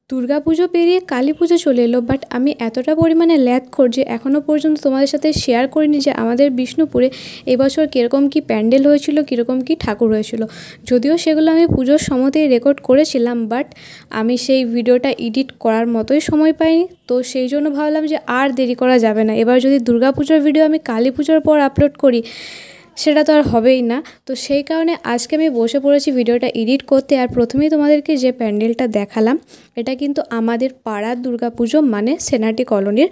দুর্গাপুজো পেরিয়ে কালী পুজো চলে এলো, বাট আমি এতটা পরিমাণে ল্যাদখোর যে এখনও পর্যন্ত তোমাদের সাথে শেয়ার করিনি যে আমাদের বিষ্ণুপুরে এবছর কীরকম কী প্যান্ডেল হয়েছিল, কীরকম কী ঠাকুর হয়েছিল। যদিও সেগুলো আমি পুজোর সময়তেই রেকর্ড করেছিলাম, বাট আমি সেই ভিডিওটা এডিট করার মতোই সময় পাইনি। তো সেই জন্য ভাবলাম যে আর দেরি করা যাবে না, এবার যদি দুর্গাপুজোর ভিডিও আমি কালী পুজোর পর আপলোড করি সেটা তো আর হবেই না। তো সেই কারণে আজকে আমি বসে পড়েছি ভিডিওটা এডিট করতে। আর প্রথমেই তোমাদেরকে যে প্যান্ডেলটা দেখালাম, এটা কিন্তু আমাদের পাড়ার দুর্গাপুজো, মানে সেনাটি কলোনির।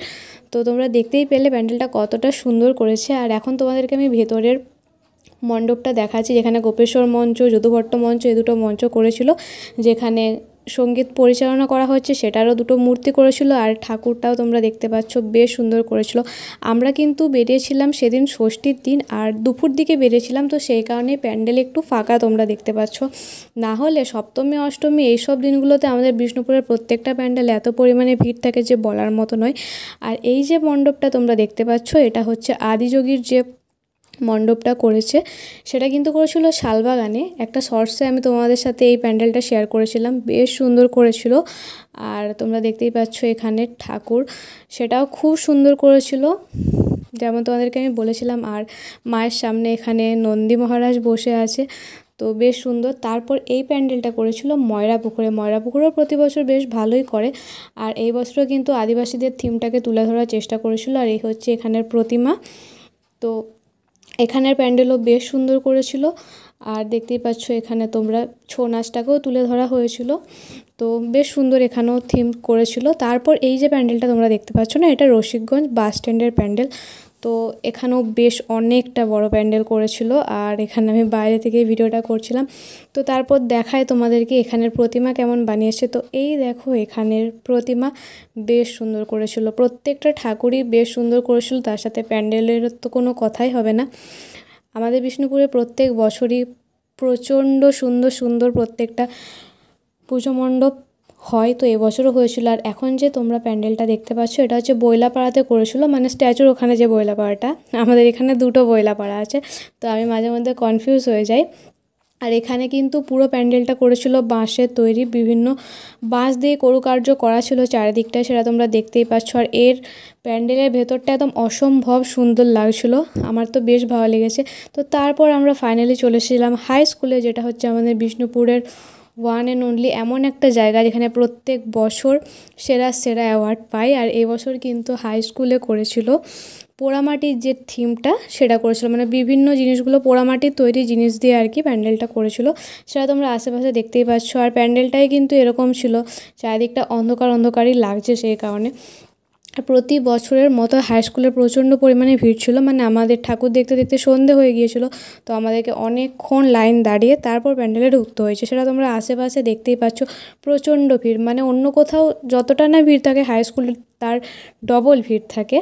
তো তোমরা দেখতেই পেলে প্যান্ডেলটা কতটা সুন্দর করেছে। আর এখন তোমাদেরকে আমি ভেতরের মণ্ডপটা দেখাচ্ছি, যেখানে গোপেশ্বর মঞ্চ, যদুভট্ট মঞ্চ, এই দুটো মঞ্চ করেছিল, যেখানে সঙ্গীত পরিচালনা করা হচ্ছে সেটারও দুটো মূর্তি করেছিল। আর ঠাকুরটাও তোমরা দেখতে পাচ্ছ বেশ সুন্দর করেছিল। আমরা কিন্তু বেরিয়েছিলাম সেদিন ষষ্ঠীর দিন, আর দুপুর দিকে বেরিয়েছিলাম, তো সেই কারণে প্যান্ডেল একটু ফাঁকা তোমরা দেখতে পাচ্ছ। না হলে সপ্তমী অষ্টমী এইসব দিনগুলোতে আমাদের বিষ্ণুপুরের প্রত্যেকটা প্যান্ডেল এত পরিমাণে ভিড় থাকে যে বলার মতো নয়। আর এই যে মণ্ডপটা তোমরা দেখতে পাচ্ছ, এটা হচ্ছে আদিযোগীর যে মণ্ডপটা করেছে, সেটা কিন্তু করেছিল শালবাগানে। একটা শর্টসে আমি তোমাদের সাথে এই প্যান্ডেলটা শেয়ার করেছিলাম, বেশ সুন্দর করেছিল। আর তোমরা দেখতেই পাচ্ছ এখানে ঠাকুর, সেটাও খুব সুন্দর করেছিল, যেমন তোমাদেরকে আমি বলেছিলাম। আর মায়ের সামনে এখানে নন্দী মহারাজ বসে আছে, তো বেশ সুন্দর। তারপর এই প্যান্ডেলটা করেছিল ময়রাপুকুরে। ময়রাপুকুরেও প্রতি বছর বেশ ভালোই করে, আর এই বছরও কিন্তু আদিবাসীদের থিমটাকে তুলে ধরার চেষ্টা করেছিল। আর এই হচ্ছে এখানের প্রতিমা। তো এখানের প্যান্ডেলও বেশ সুন্দর করেছিল। আর দেখতেই পাচ্ছ এখানে তোমরা ছৌ নাচটাকেও তুলে ধরা হয়েছিল, তো বেশ সুন্দর এখানেও থিম করেছিল। তারপর এই যে প্যান্ডেলটা তোমরা দেখতে পাচ্ছ না, এটা রসিকগঞ্জ বাস স্ট্যান্ডের প্যান্ডেল। তো এখানেও বেশ অনেকটা বড় প্যান্ডেল করেছিল, আর এখানে আমি বাইরে থেকে ভিডিওটা করছিলাম। তো তারপর দেখায় তোমাদেরকে এখানের প্রতিমা কেমন বানিয়েছে। তো এই দেখো এখানের প্রতিমা বেশ সুন্দর করেছিল, প্রত্যেকটা ঠাকুরই বেশ সুন্দর করেছিল, তার সাথে প্যান্ডেলের তো কোনো কথাই হবে না। আমাদের বিষ্ণুপুরে প্রত্যেক বছরই প্রচণ্ড সুন্দর সুন্দর প্রত্যেকটা পুজো মণ্ডপ হয়, তো এবছরও হয়েছিল। আর এখন যে তোমরা প্যান্ডেলটা দেখতে পাচ্ছ, এটা হচ্ছে বইলাপাড়াতে করেছিল, মানে স্ট্যাচুর ওখানে যে বইলাপাড়াটা, আমাদের এখানে দুটো বইলাপাড়া আছে, তো আমি মাঝে মধ্যে কনফিউজ হয়ে যাই। আর এখানে কিন্তু পুরো প্যান্ডেলটা করেছিল বাঁশের তৈরি, বিভিন্ন বাঁশ দিয়ে কারুকার্য করা ছিল চারিদিকটায়, সেটা তোমরা দেখতেই পাচ্ছ। আর এর প্যান্ডেলের ভেতরটা একদম অসম্ভব সুন্দর লাগছিল, আমার তো বেশ ভালো লেগেছে। তো তারপর আমরা ফাইনালি চলে এসেছিলাম হাই স্কুলে, যেটা হচ্ছে আমাদের বিষ্ণুপুরের ওয়ান অ্যান্ড অনলি এমন একটা জায়গা যেখানে প্রত্যেক বছর সেরা সেরা অ্যাওয়ার্ড পায়। আর এবছর কিন্তু হাই স্কুলে করেছিল পোড়ামাটির যে থিমটা, সেটা করেছিল, মানে বিভিন্ন জিনিসগুলো পোড়ামাটির তৈরি জিনিস দিয়ে আর কি প্যান্ডেলটা করেছিল, সেটা তোমরা আশেপাশে দেখতেই পাচ্ছ। আর প্যান্ডেলটাই কিন্তু এরকম ছিল, চারিদিকটা অন্ধকার অন্ধকারই লাগছে সেই কারণে। প্রতি বছরের মতো হাই স্কুলে প্রচণ্ড পরিমাণে ভিড় ছিল, মানে আমাদের ঠাকুর দেখতে দেখতে সন্ধে হয়ে গিয়েছিল, তো আমাদেরকে অনেকক্ষণ লাইন দাঁড়িয়ে তারপর প্যান্ডেলে ঢুকতে হয়েছে, সেটা তোমরা আশেপাশে দেখতেই পাচ্ছ। প্রচণ্ড ভিড়, মানে অন্য কোথাও যতটা না ভিড় থাকে হাই স্কুলে তার ডবল ভিড় থাকে,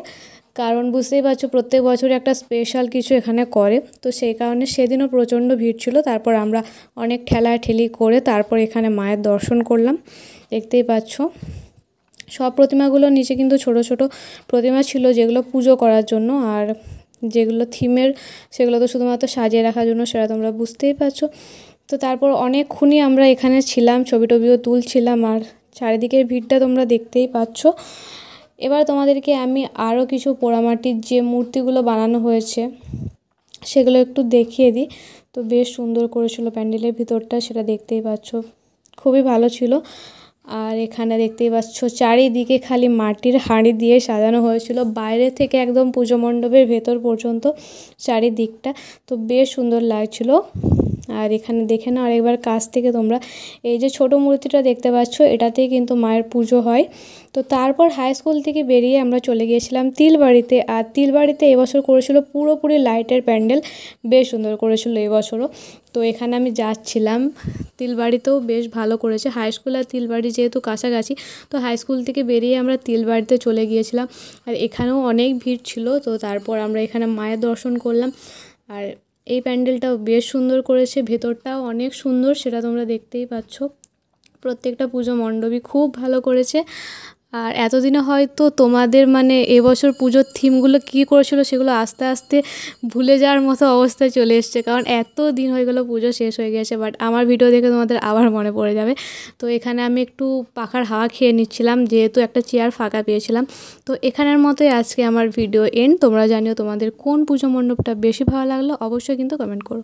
কারণ বুঝতেই পারছো প্রত্যেক বছরই একটা স্পেশাল কিছু এখানে করে, তো সেই কারণে সেদিনও প্রচণ্ড ভিড় ছিল। তারপর আমরা অনেক ঠেলাঠেলি করে তারপর এখানে মায়ের দর্শন করলাম, দেখতেই পাচ্ছ। সব প্রতিমাগুলোর নিচে কিন্তু ছোট ছোট প্রতিমা ছিল, যেগুলো পুজো করার জন্য, আর যেগুলো থিমের সেগুলো তো শুধুমাত্র সাজিয়ে রাখার জন্য, সেটা তোমরা বুঝতেই পারছো। তো তারপর অনেকক্ষণই আমরা এখানে ছিলাম, ছবি টবিও তুলছিলাম, আর চারিদিকের ভিড়টা তোমরা দেখতেই পাচ্ছ। এবার তোমাদেরকে আমি আরও কিছু পোড়ামাটির যে মূর্তিগুলো বানানো হয়েছে সেগুলো একটু দেখিয়ে দিই। তো বেশ সুন্দর করেছিল প্যান্ডেলের ভিতরটা, সেটা দেখতেই পাচ্ছ, খুবই ভালো ছিল। আর এখানে দেখতেই পাচ্ছ চারিদিকে খালি মাটির হাঁড়ি দিয়ে সাজানো হয়েছিল, বাইরে থেকে একদম পুজো মণ্ডপের ভেতর পর্যন্ত চারিদিকটা, তো বেশ সুন্দর লাগছিল। আর এখানে দেখে নাও আরেকবার কাছ থেকে তোমরা, এই যে ছোট মূর্তিটা দেখতে পাচ্ছ, এটাতেই কিন্তু মায়ের পুজো হয়। তো তারপর হাই স্কুল থেকে বেরিয়ে আমরা চলে গিয়েছিলাম তিলবাড়িতে। আর তিলবাড়িতে এবছর করেছিল পুরোপুরি লাইটের প্যান্ডেল, বেশ সুন্দর করেছিল এবছরও। তো এখানে আমি যাচ্ছিলাম, তিলবাড়িতেও বেশ ভালো করেছে। হাই স্কুল আর তিলবাড়ি যেহেতু কাছাকাছি, তো হাই স্কুল থেকে বেরিয়ে আমরা তিলবাড়িতে চলে গিয়েছিলাম। আর এখানেও অনেক ভিড় ছিল, তো তারপর আমরা এখানে মায়ের দর্শন করলাম। আর এই প্যান্ডেলটাও বেশ সুন্দর করেছে, ভেতরটাও অনেক সুন্দর, সেটা তোমরা দেখতেই পাচ্ছ। প্রত্যেকটা পুজো মণ্ডপই খুব ভালো করেছে। আর এতদিনে হয়তো তোমাদের মানে এবছর পুজোর থিমগুলো কী করেছিল সেগুলো আস্তে আস্তে ভুলে যাওয়ার মতো অবস্থায় চলে এসছে, কারণ এত দিন হয়ে গেলো পুজো শেষ হয়ে গেছে। বাট আমার ভিডিও দেখে তোমাদের আবার মনে পড়ে যাবে। তো এখানে আমি একটু পাখার হাওয়া খেয়ে নিচ্ছিলাম, যেহেতু একটা চেয়ার ফাঁকা পেয়েছিলাম। তো এখানের মতোই আজকে আমার ভিডিও এন্ড। তোমরা জানিও তোমাদের কোন পুজো মণ্ডপটা বেশি ভালো লাগলো, অবশ্যই কিন্তু কমেন্ট করো।